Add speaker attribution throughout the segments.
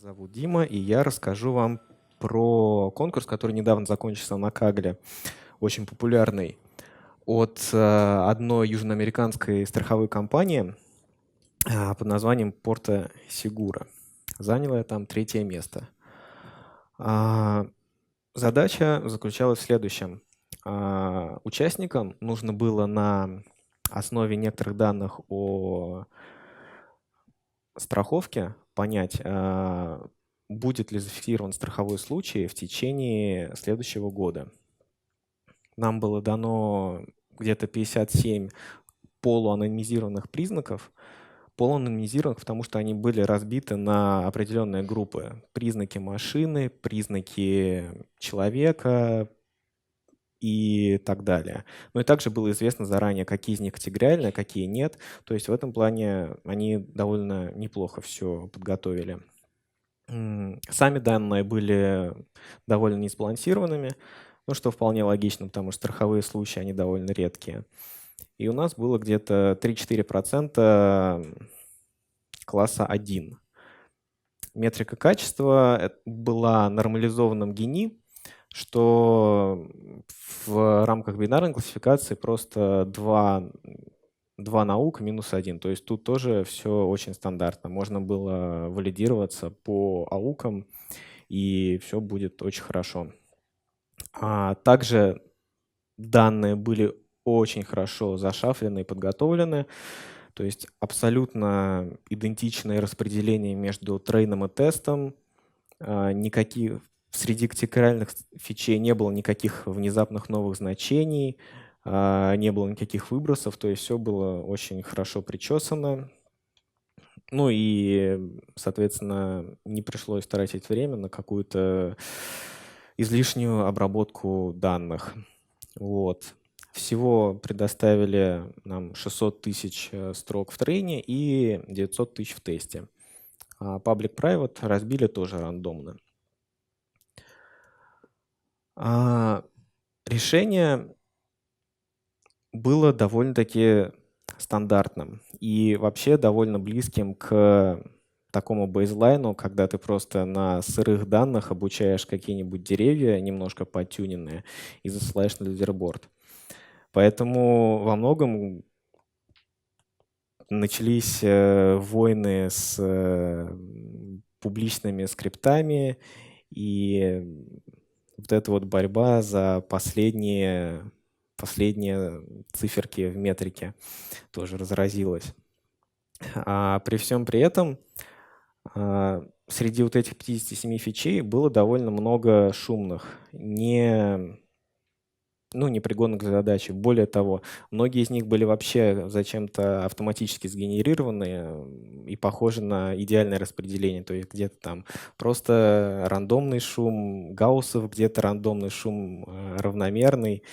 Speaker 1: Зовут Дима, и я расскажу вам про конкурс, который недавно закончился на Кагле, очень популярный, от одной южноамериканской страховой компании под названием Порто Сигура. Заняла я там третье место. А, Задача заключалась в следующем. Участникам нужно было на основе некоторых данных о страховке понять, будет ли зафиксирован страховой случай в течение следующего года. Нам было дано где-то 57 полуанонимизированных признаков. Полуанонимизированных, потому что они были разбиты на определенные группы. Признаки машины, признаки человека и так далее. Ну и также было известно заранее, какие из них категориальные, какие нет. То есть в этом плане они довольно неплохо все подготовили. Сами данные были довольно несбалансированными, ну, что вполне логично, потому что страховые случаи, они довольно редкие. И у нас было где-то 3-4% класса 1. Метрика качества была нормализованным Гини, что в рамках бинарной классификации просто 2 наука минус 1. То есть тут тоже все очень стандартно. Можно было валидироваться по аукам, и все будет очень хорошо. Также данные были очень хорошо зашафрены и подготовлены. То есть абсолютно идентичное распределение между трейном и тестом. Среди категориальных фичей не было никаких внезапных новых значений, не было никаких выбросов, то есть все было очень хорошо причесано. Ну и, соответственно, не пришлось тратить время на какую-то излишнюю обработку данных. Вот. Всего предоставили нам 600 тысяч строк в трейне и 900 тысяч в тесте. Public-private разбили тоже рандомно. Решение было довольно-таки стандартным и вообще довольно близким к такому бейзлайну, когда ты просто на сырых данных обучаешь какие-нибудь деревья, немножко подтюненные, и засылаешь на лидерборд. Поэтому во многом начались войны с публичными скриптами, и вот эта вот борьба за последние циферки в метрике тоже разразилась. При всем при этом среди вот этих 57 фичей было довольно много шумных, непригодных к задаче. Более того, многие из них были вообще зачем-то автоматически сгенерированы и похожи на идеальное распределение. То есть где-то там просто рандомный шум гауссов, где-то рандомный шум равномерный.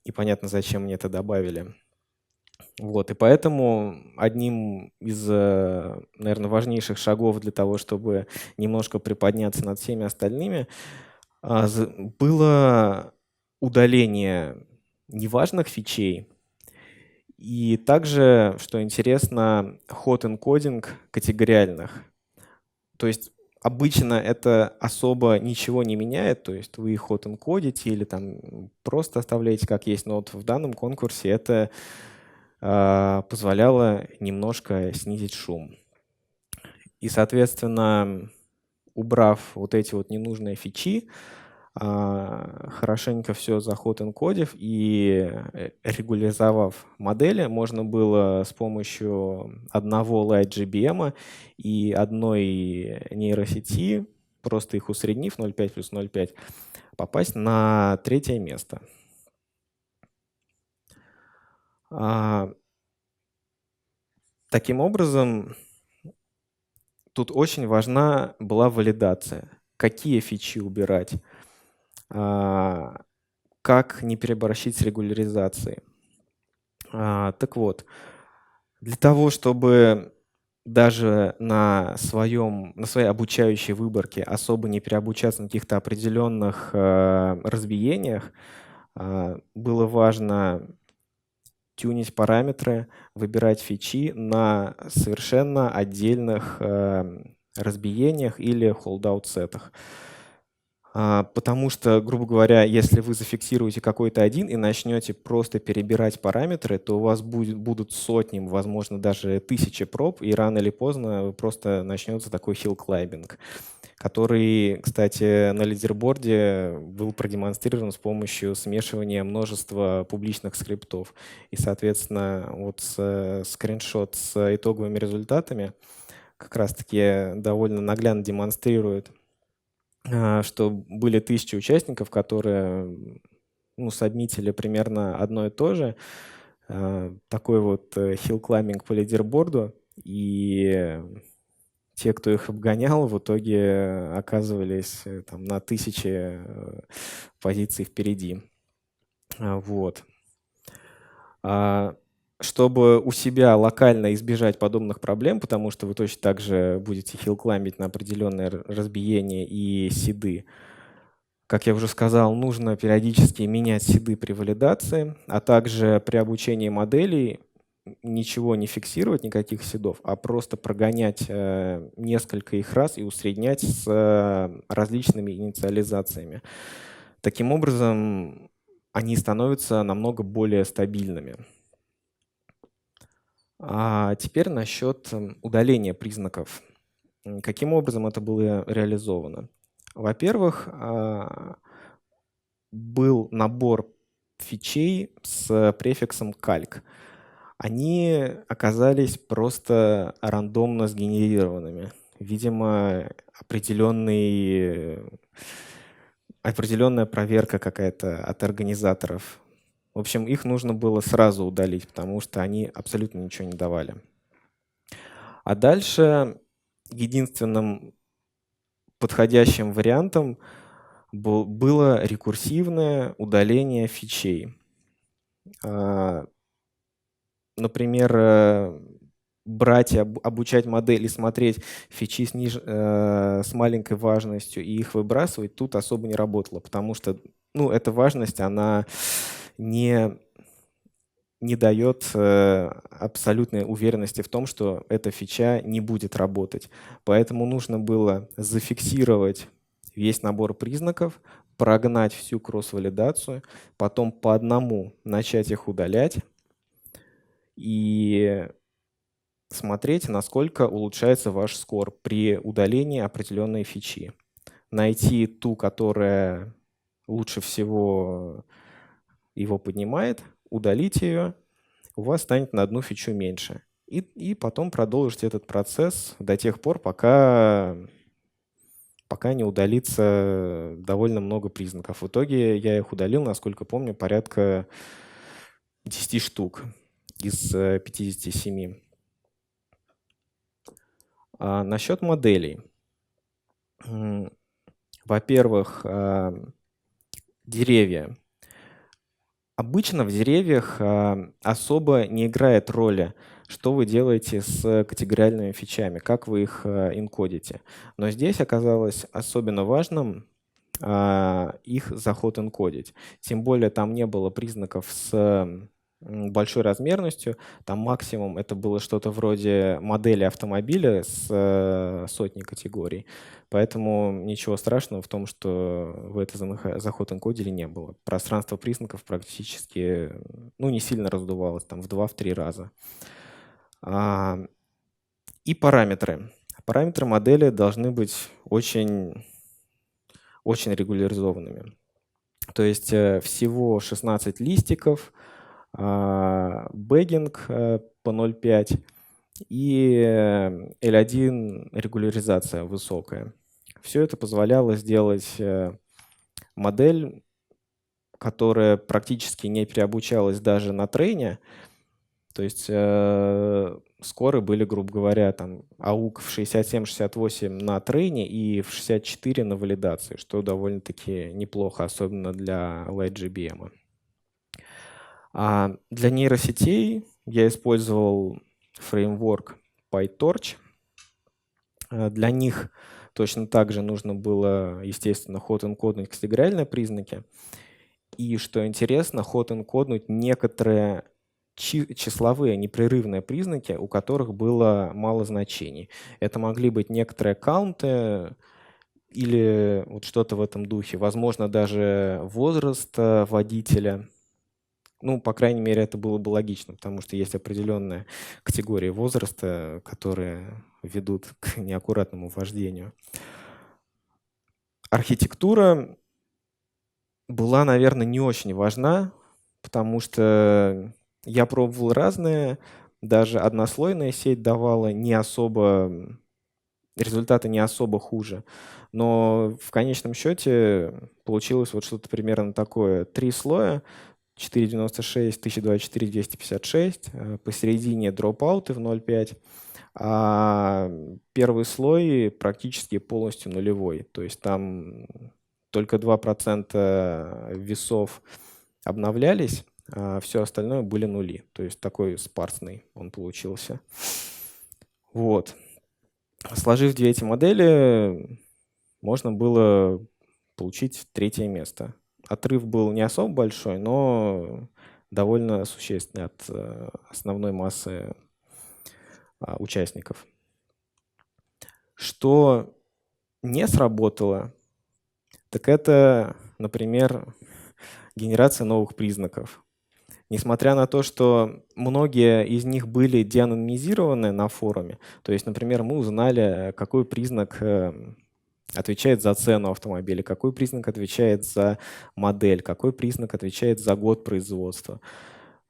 Speaker 1: И понятно, зачем мне это добавили. Вот, и поэтому одним из, наверное, важнейших шагов для того, чтобы немножко приподняться над всеми остальными, было удаление неважных фичей и также, что интересно, hot encoding категориальных. То есть обычно это особо ничего не меняет, то есть вы их hot encodите или там просто оставляете как есть, но вот в данном конкурсе это позволяло немножко снизить шум. И, соответственно, убрав вот эти вот ненужные фичи, хорошенько все заход-энкодив и регуляризовав модели, можно было с помощью одного LightGBM и одной нейросети, просто их усреднив 0,5 плюс 0,5, попасть на третье место. Таким образом, тут очень важна была валидация. Какие фичи убирать, как не переборщить с регуляризацией. Так вот, для того, чтобы даже на своей обучающей выборке особо не переобучаться на каких-то определенных разбиениях, было важно тюнить параметры, выбирать фичи на совершенно отдельных разбиениях или холд-аут-сетах. Потому что, грубо говоря, если вы зафиксируете какой-то один и начнете просто перебирать параметры, то у вас будут сотни, возможно, даже тысячи проб, и рано или поздно просто начнется такой хилл-клаймбинг, который, кстати, на лидерборде был продемонстрирован с помощью смешивания множества публичных скриптов. И, соответственно, вот скриншот с итоговыми результатами как раз-таки довольно наглядно демонстрирует, что были 1000 участников, которые сабмитили примерно одно и то же. Такой вот хилл-клаймбинг по лидерборду. И те, кто их обгонял, в итоге оказывались там на 1000 позиций впереди. Вот. Чтобы у себя локально избежать подобных проблем, потому что вы точно так же будете хилл-клаймбить на определенные разбиения и сиды, как я уже сказал, нужно периодически менять сиды при валидации, а также при обучении моделей ничего не фиксировать, никаких сидов, а просто прогонять несколько их раз и усреднять с различными инициализациями. Таким образом, они становятся намного более стабильными. А теперь насчет удаления признаков. Каким образом это было реализовано? Во-первых, был набор фичей с префиксом calc. Они оказались просто рандомно сгенерированными. Видимо, определенная проверка какая-то от организаторов. В общем, их нужно было сразу удалить, потому что они абсолютно ничего не давали. А дальше единственным подходящим вариантом было рекурсивное удаление фичей. Например, брать и обучать модель и смотреть фичи с маленькой важностью и их выбрасывать тут особо не работало, потому что эта важность, она не дает абсолютной уверенности в том, что эта фича не будет работать. Поэтому нужно было зафиксировать весь набор признаков, прогнать всю кросс-валидацию, потом по одному начать их удалять и смотреть, насколько улучшается ваш скор при удалении определенной фичи. Найти ту, которая лучше всего его поднимает, удалить ее, у вас станет на одну фичу меньше. И потом продолжить этот процесс до тех пор, пока не удалится довольно много признаков. В итоге я их удалил, насколько помню, порядка 10 штук из 57. Насчет моделей. Во-первых, деревья. Обычно в деревьях особо не играет роли, что вы делаете с категориальными фичами, как вы их энкодите. Но здесь оказалось особенно важным их заход энкодить. Тем более там не было признаков с большой размерностью. Там максимум это было что-то вроде модели автомобиля с сотней категорий. Поэтому ничего страшного в том, что вы этот заход энкодили, не было. Пространство признаков практически не сильно раздувалось, там в 2-3 раза. И параметры. Параметры модели должны быть очень регуляризованными. То есть всего 16 листиков, бэггинг по 0.5 и L1 регуляризация высокая. Все это позволяло сделать модель, которая практически не переобучалась даже на трейне. То есть скоры были, грубо говоря, там аук в 67-68 на трейне и в 64 на валидации, что довольно-таки неплохо, особенно для LightGBM. А для нейросетей я использовал фреймворк PyTorch. Для них точно так же нужно было, естественно, hot-энкоднуть категориальные признаки. И, что интересно, hot-энкоднуть некоторые числовые непрерывные признаки, у которых было мало значений. Это могли быть некоторые каунты или вот что-то в этом духе. Возможно, даже возраст водителя. Ну, по крайней мере, это было бы логично, потому что есть определенная категория возраста, которые ведут к неаккуратному вождению. Архитектура была, наверное, не очень важна, потому что я пробовал разные, даже однослойная сеть давала не особо, результаты не особо хуже. Но в конечном счете получилось вот что-то примерно такое. 3 слоя, 496, 1024, 256, посередине дропауты в 0,5, а первый слой практически полностью нулевой. То есть там только 2% весов обновлялись, а все остальное были нули. То есть такой спарсный он получился. Вот. Сложив две эти модели, можно было получить третье место. Отрыв был не особо большой, но довольно существенный от основной массы участников. Что не сработало, так это, например, генерация новых признаков. Несмотря на то, что многие из них были деанонимизированы на форуме, то есть, например, мы узнали, какой признак отвечает за цену автомобиля, какой признак отвечает за модель, какой признак отвечает за год производства.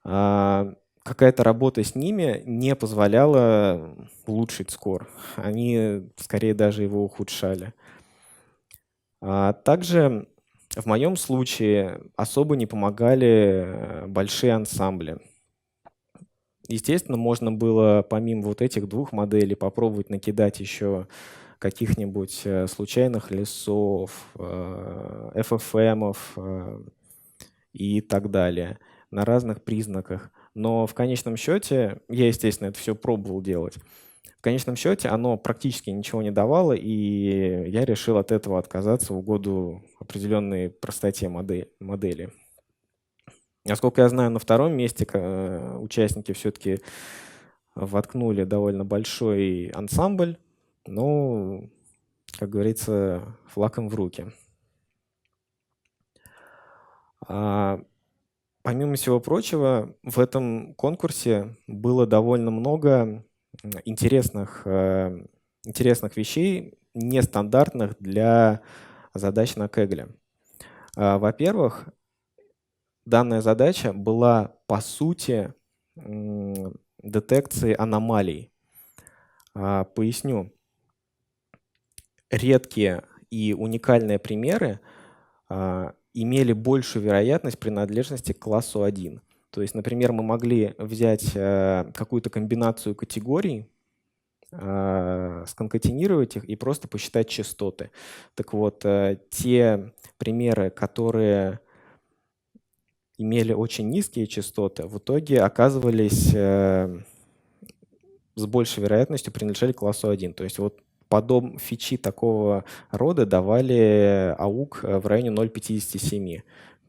Speaker 1: Какая-то работа с ними не позволяла улучшить скор. Они скорее даже его ухудшали. Также в моем случае особо не помогали большие ансамбли. Естественно, можно было помимо вот этих двух моделей попробовать накидать еще каких-нибудь случайных лесов, FFM-ов и так далее на разных признаках. Но в конечном счете, я, естественно, это все пробовал делать, в конечном счете оно практически ничего не давало, и я решил от этого отказаться в угоду определенной простоте модели. Насколько я знаю, на втором месте участники все-таки воткнули довольно большой ансамбль, но, как говорится, флаг им в руки. Помимо всего прочего, в этом конкурсе было довольно много интересных вещей, нестандартных для задач на Кегле. Во-первых, данная задача была по сути детекцией аномалий. Поясню. Редкие и уникальные примеры имели большую вероятность принадлежности к классу 1. То есть, например, мы могли взять какую-то комбинацию категорий, сконкатенировать их и просто посчитать частоты. Так вот, те примеры, которые имели очень низкие частоты, в итоге оказывались с большей вероятностью принадлежали к классу 1. То есть вот фичи такого рода давали аук в районе 0,57.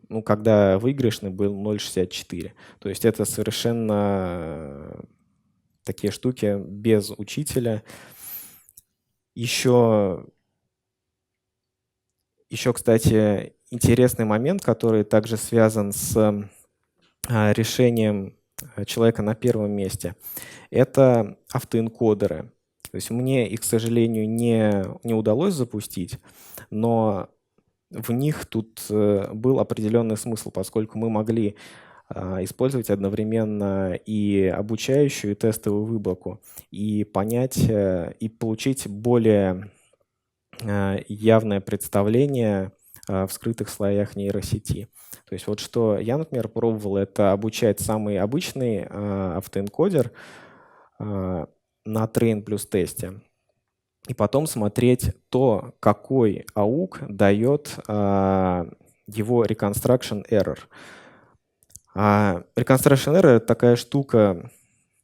Speaker 1: Ну, когда выигрышный был 0,64. То есть это совершенно такие штуки без учителя. Еще, кстати, интересный момент, который также связан с решением человека на первом месте, это автоэнкодеры. То есть мне их, к сожалению, не удалось запустить, но в них тут был определенный смысл, поскольку мы могли использовать одновременно и обучающую, и тестовую выборку, и понять, и получить более явное представление в скрытых слоях нейросети. То есть вот что я, например, пробовал, это обучать самый обычный автоэнкодер на train плюс тесте, и потом смотреть то, какой аук дает его reconstruction error. Reconstruction error — это такая штука,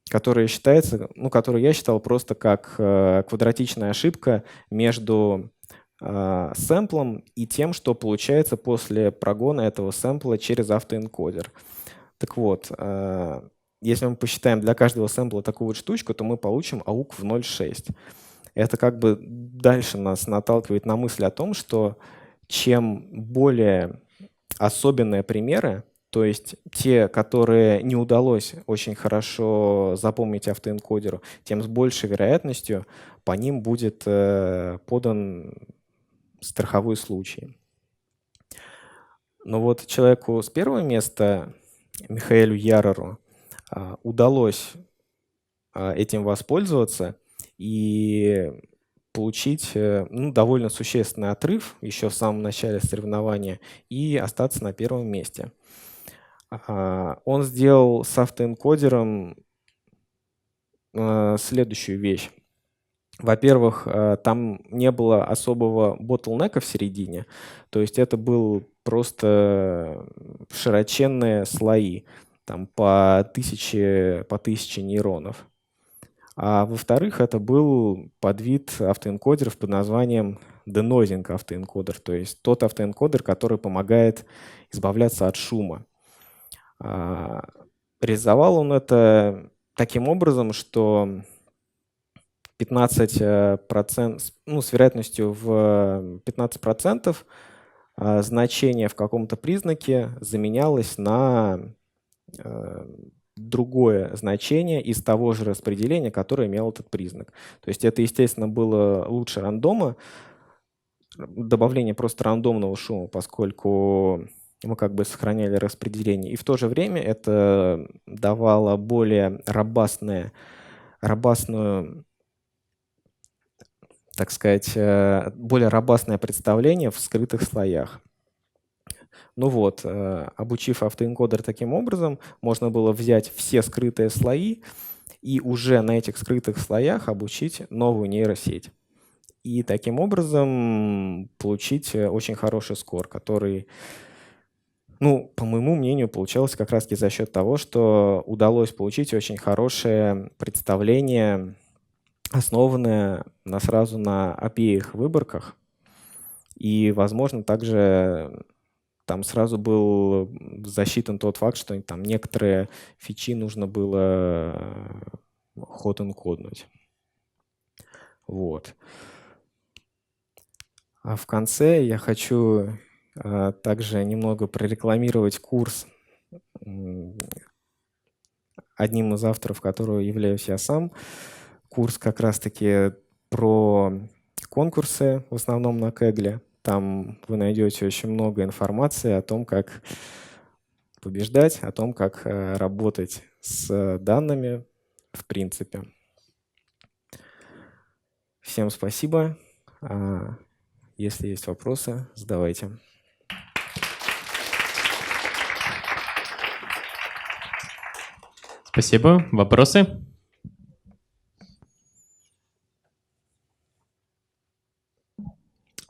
Speaker 1: которая считается, которую я считал просто как квадратичная ошибка между сэмплом и тем, что получается после прогона этого сэмпла через автоэнкодер. Так вот, если мы посчитаем для каждого сэмпла такую вот штучку, то мы получим аук в 0,6. Это как бы дальше нас наталкивает на мысль о том, что чем более особенные примеры, то есть те, которые не удалось очень хорошо запомнить автоэнкодеру, тем с большей вероятностью по ним будет подан страховой случай. Но вот человеку с первого места, Михаэлю Ярору, удалось этим воспользоваться и получить довольно существенный отрыв еще в самом начале соревнования и остаться на первом месте. Он сделал с автоэнкодером следующую вещь. Во-первых, там не было особого ботлнека в середине, то есть это был просто широченные слои, там по 1000 нейронов. А во-вторых, это был подвид автоэнкодеров под названием denoising автоэнкодер, то есть тот автоэнкодер, который помогает избавляться от шума. Реализовал он это таким образом, что 15%, с вероятностью в 15% значение в каком-то признаке заменялось на другое значение из того же распределения, которое имел этот признак. То есть это, естественно, было лучше рандома, добавление просто рандомного шума, поскольку мы как бы сохраняли распределение. И в то же время это давало более робастную, так сказать, более робастное представление в скрытых слоях. Ну вот, обучив автоэнкодер таким образом, можно было взять все скрытые слои и уже на этих скрытых слоях обучить новую нейросеть. И таким образом получить очень хороший скор, который, по моему мнению, получалось как раз-таки за счет того, что удалось получить очень хорошее представление, основанное сразу на обеих выборках. И, возможно, также там сразу был засчитан тот факт, что там некоторые фичи нужно было hot-encodнуть. Вот. А в конце я хочу также немного прорекламировать курс, одним из авторов которого являюсь я сам. Курс как раз-таки про конкурсы, в основном на Кэгле. Там вы найдете очень много информации о том, как побеждать, о том, как работать с данными в принципе. Всем спасибо. Если есть вопросы, задавайте.
Speaker 2: Спасибо. Вопросы?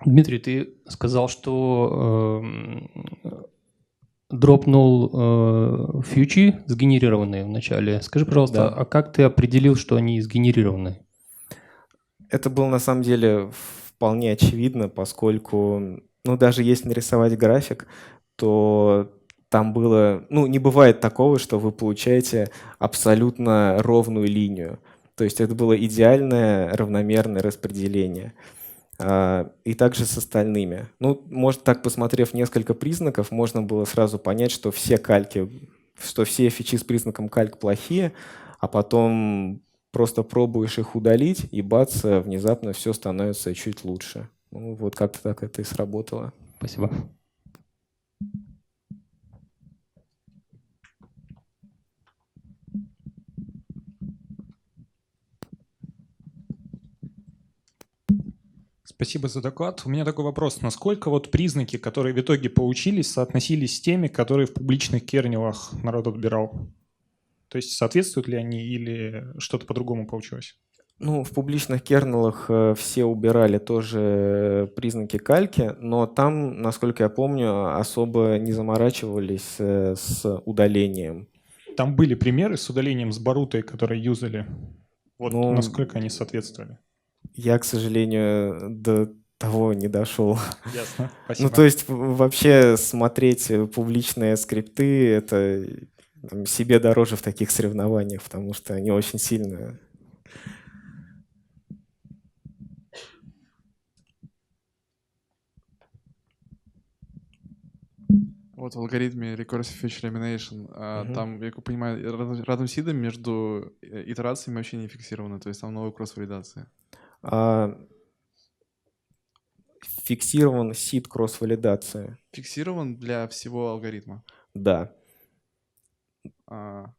Speaker 2: Дмитрий, ты сказал, что дропнул фьючи сгенерированные вначале. Скажи, пожалуйста,
Speaker 1: Да.
Speaker 2: а как ты определил, что они сгенерированы?
Speaker 1: Это было на самом деле вполне очевидно, поскольку, даже если нарисовать график, то там было, не бывает такого, что вы получаете абсолютно ровную линию. То есть это было идеальное равномерное распределение. И также с остальными. Может, так посмотрев несколько признаков, можно было сразу понять, что все фичи с признаком кальк плохие, а потом просто пробуешь их удалить, и бац, внезапно все становится чуть лучше. Вот как-то так это и сработало.
Speaker 2: Спасибо.
Speaker 3: Спасибо за доклад. У меня такой вопрос. Насколько признаки, которые в итоге получились, соотносились с теми, которые в публичных кернелах народ отбирал? То есть соответствуют ли они или что-то по-другому получилось?
Speaker 1: В публичных кернелах все убирали тоже признаки кальки, но там, насколько я помню, особо не заморачивались с удалением.
Speaker 3: Там были примеры с удалением с Барутой, которые юзали. Насколько они соответствовали?
Speaker 1: Я, к сожалению, до того не дошел.
Speaker 3: Ясно. Спасибо.
Speaker 1: То есть вообще смотреть публичные скрипты — это себе дороже в таких соревнованиях, потому что они очень сильно...
Speaker 4: Вот в алгоритме Recursive Feature Elimination, там, я как понимаю, random сидом между итерациями вообще не фиксировано, то есть там новая кросс-валидация.
Speaker 1: Фиксирован сид кросс-валидации.
Speaker 4: Фиксирован для всего алгоритма.
Speaker 1: Да.
Speaker 4: А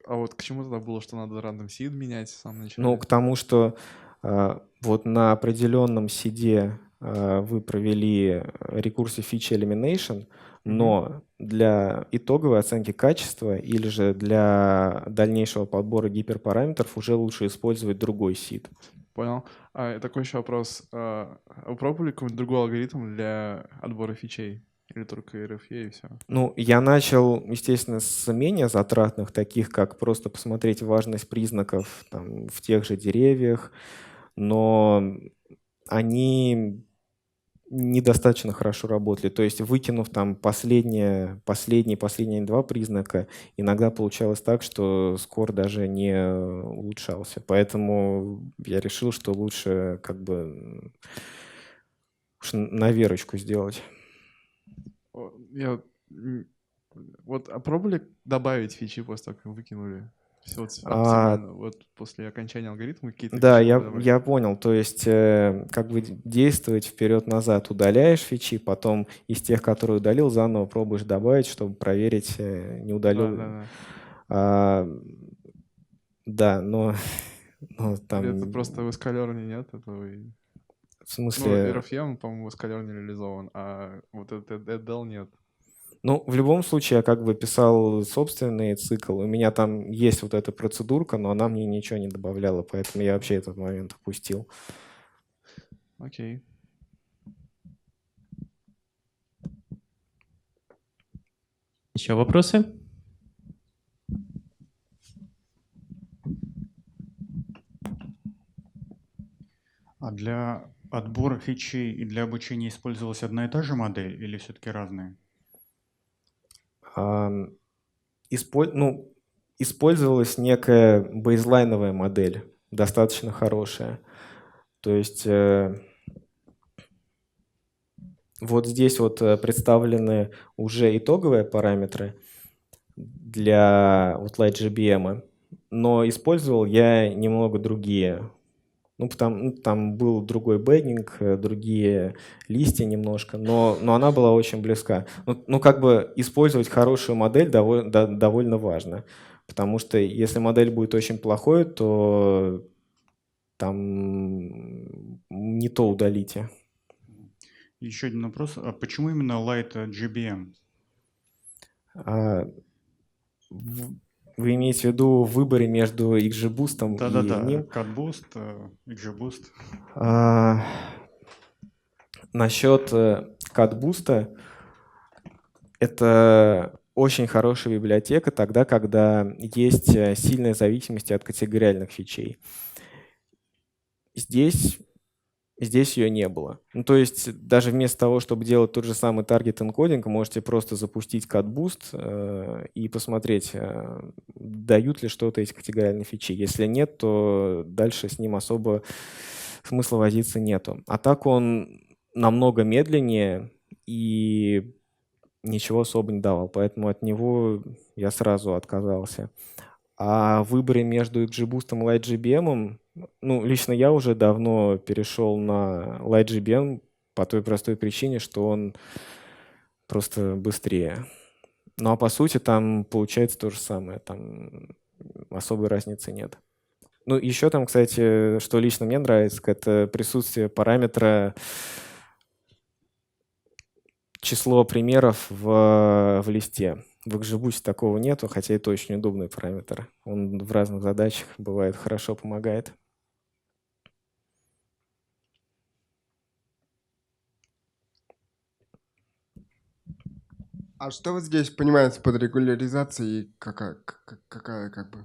Speaker 4: вот к чему тогда было, что надо random seed менять в самом начале?
Speaker 1: Ну, к тому, что вот на определенном сиде вы провели Recursive Feature Elimination, но для итоговой оценки качества или же для дальнейшего подбора гиперпараметров уже лучше использовать другой сид.
Speaker 4: Понял. И такой еще вопрос. Вы пробовали какой-нибудь другой алгоритм для отбора фичей? Или только RFE и все?
Speaker 1: Ну, я начал, естественно, с менее затратных, таких как просто посмотреть важность признаков там, в тех же деревьях, но они недостаточно хорошо работали. То есть, выкинув там последние два признака, иногда получалось так, что скор даже не улучшался. Поэтому я решил, что лучше как бы уж на верочку сделать.
Speaker 4: Вот, пробовали добавить фичи после того, как выкинули? Все вот после окончания алгоритма какие-то
Speaker 1: Да,
Speaker 4: фичи добавить?
Speaker 1: я понял. То есть как бы действовать вперед-назад. Удаляешь фичи, потом из тех, которые удалил, заново пробуешь добавить, чтобы проверить, не удалил. Да, но там...
Speaker 4: Или это просто в эскалерне нет этого?
Speaker 1: В смысле...
Speaker 4: RFM, по-моему, в эскалерне реализован, а вот этот EDL нет.
Speaker 1: Ну, в любом случае, я как бы писал собственный цикл. У меня там есть вот эта процедурка, но она мне ничего не добавляла, поэтому я вообще этот момент опустил.
Speaker 4: Окей.
Speaker 2: Еще вопросы?
Speaker 5: А для отбора фичей и для обучения использовалась одна и та же модель или все-таки разные?
Speaker 1: Использовалась некая бейзлайновая модель, достаточно хорошая. То есть вот здесь вот представлены уже итоговые параметры для вот LightGBM, но использовал я немного другие. Там был другой бэддинг, другие листья немножко, но она была очень близка. Как бы использовать хорошую модель довольно важно, потому что если модель будет очень плохой, то там не то удалите.
Speaker 5: Еще один вопрос. А почему именно LightGBM?
Speaker 1: Вы имеете в виду в выборе между XGBoost и NIM?
Speaker 5: CutBoost, XGBoost.
Speaker 1: Насчет CutBoost, это очень хорошая библиотека тогда, когда есть сильная зависимость от категориальных фичей. Здесь ее не было. То есть даже вместо того, чтобы делать тот же самый таргет-энкодинг, можете просто запустить CutBoost и посмотреть, дают ли что-то эти категориальные фичи. Если нет, то дальше с ним особо смысла возиться нету. А так он намного медленнее и ничего особо не давал, поэтому от него я сразу отказался. А в выборе между XGBoost и LightGBM, лично я уже давно перешел на LightGBM по той простой причине, что он просто быстрее. А по сути там получается то же самое, там особой разницы нет. Еще там, кстати, что лично мне нравится, это присутствие параметра число примеров в листе. В XGBoost такого нету, хотя это очень удобный параметр. Он в разных задачах бывает хорошо помогает.
Speaker 6: А что вот здесь понимается под регуляризацией, какая как бы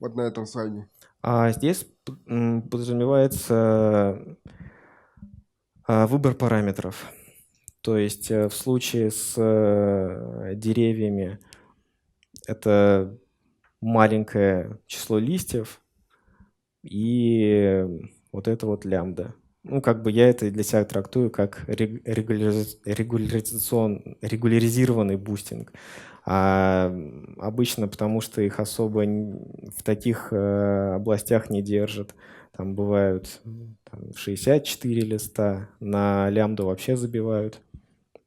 Speaker 6: вот на этом слайде?
Speaker 1: Здесь подразумевается выбор параметров. То есть в случае с деревьями Это маленькое число листьев и вот это вот лямбда. Ну, как бы я это для себя трактую как регуляризированный бустинг. А обычно потому, что их особо в таких областях не держат. Там бывают 64 листа, на лямбду вообще забивают,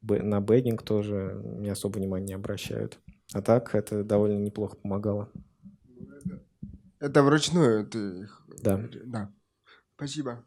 Speaker 1: на бэддинг тоже не особо внимания не обращают. А так это довольно неплохо помогало.
Speaker 6: Это вручную ты их...
Speaker 1: Да.
Speaker 6: Да. Спасибо.